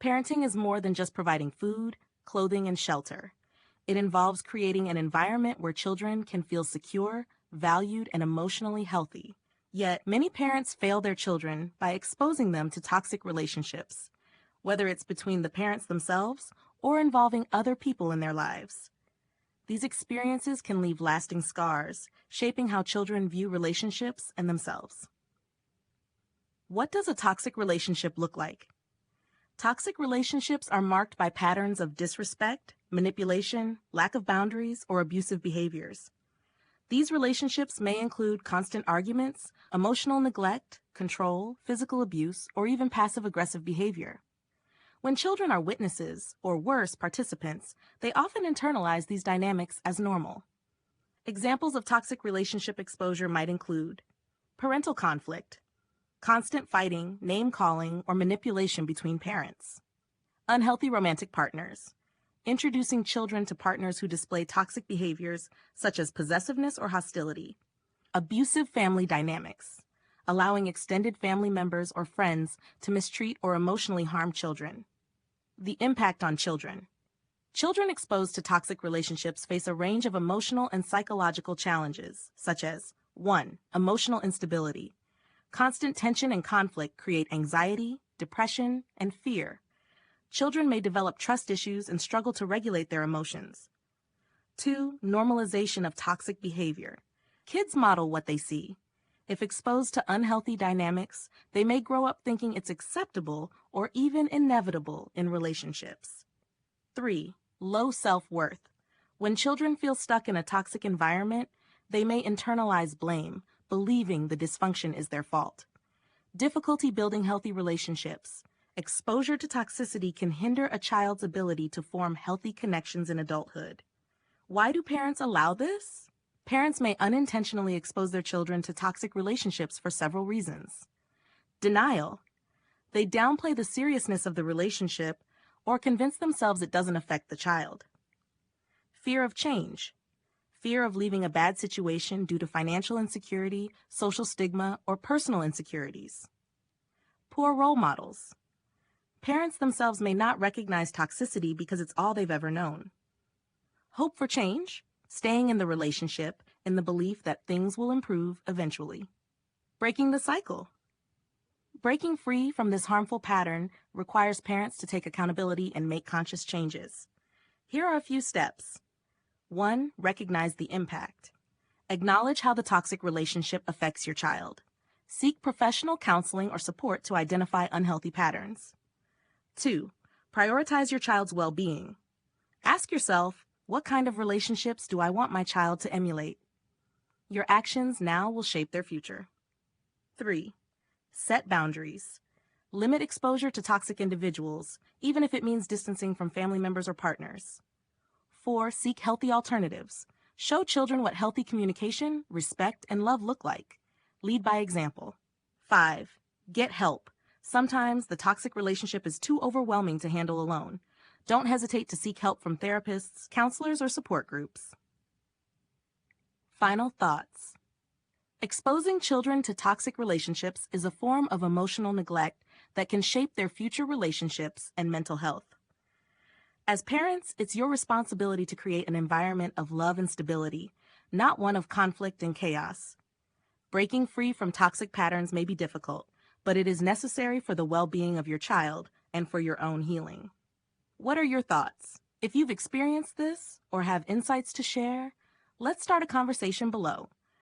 Parenting is more than just providing food, clothing, and shelter. It involves creating an environment where children can feel secure, valued, and emotionally healthy. Yet, many parents fail their children by exposing them to toxic relationships, whether it's between the parents themselves or involving other people in their lives. These experiences can leave lasting scars, shaping how children view relationships and themselves. What does a toxic relationship look like? Toxic relationships are marked by patterns of disrespect, manipulation, lack of boundaries, or abusive behaviors. These relationships may include constant arguments, emotional neglect, control, physical abuse, or even passive-aggressive behavior. When children are witnesses, or worse, participants, they often internalize these dynamics as normal. Examples of toxic relationship exposure might include parental conflict, constant fighting, name-calling, or manipulation between parents. Unhealthy romantic partners. Introducing children to partners who display toxic behaviors such as possessiveness or hostility. Abusive family dynamics. Allowing extended family members or friends to mistreat or emotionally harm children. The impact on children. Children exposed to toxic relationships face a range of emotional and psychological challenges, such as 1. Emotional instability. Constant tension and conflict create anxiety, depression, and fear. Children may develop trust issues and struggle to regulate their emotions. 2. Normalization of toxic behavior. Kids model what they see. If exposed to unhealthy dynamics, they may grow up thinking it's acceptable or even inevitable in relationships. 3. Low self-worth. When children feel stuck in a toxic environment, they may internalize blame, believing the dysfunction is their fault. Difficulty building healthy relationships. Exposure to toxicity can hinder a child's ability to form healthy connections in adulthood. Why do parents allow this? Parents may unintentionally expose their children to toxic relationships for several reasons. Denial. They downplay the seriousness of the relationship or convince themselves it doesn't affect the child. Fear of change. Fear of leaving a bad situation due to financial insecurity, social stigma, or personal insecurities. Poor role models. Parents themselves may not recognize toxicity because it's all they've ever known. Hope for change. Staying in the relationship in the belief that things will improve eventually. Breaking the cycle. Breaking free from this harmful pattern requires parents to take accountability and make conscious changes. Here are a few steps. 1. Recognize the impact. Acknowledge how the toxic relationship affects your child. Seek professional counseling or support to identify unhealthy patterns. 2. Prioritize your child's well-being. Ask yourself, what kind of relationships do I want my child to emulate? Your actions now will shape their future. 3. Set boundaries. Limit exposure to toxic individuals, even if it means distancing from family members or partners. 4. Seek healthy alternatives. Show children what healthy communication, respect, and love look like. Lead by example. 5. Get help. Sometimes the toxic relationship is too overwhelming to handle alone. Don't hesitate to seek help from therapists, counselors, or support groups. Final thoughts. Exposing children to toxic relationships is a form of emotional neglect that can shape their future relationships and mental health. As parents, it's your responsibility to create an environment of love and stability, not one of conflict and chaos. Breaking free from toxic patterns may be difficult, but it is necessary for the well-being of your child and for your own healing. What are your thoughts? If you've experienced this or have insights to share, let's start a conversation below.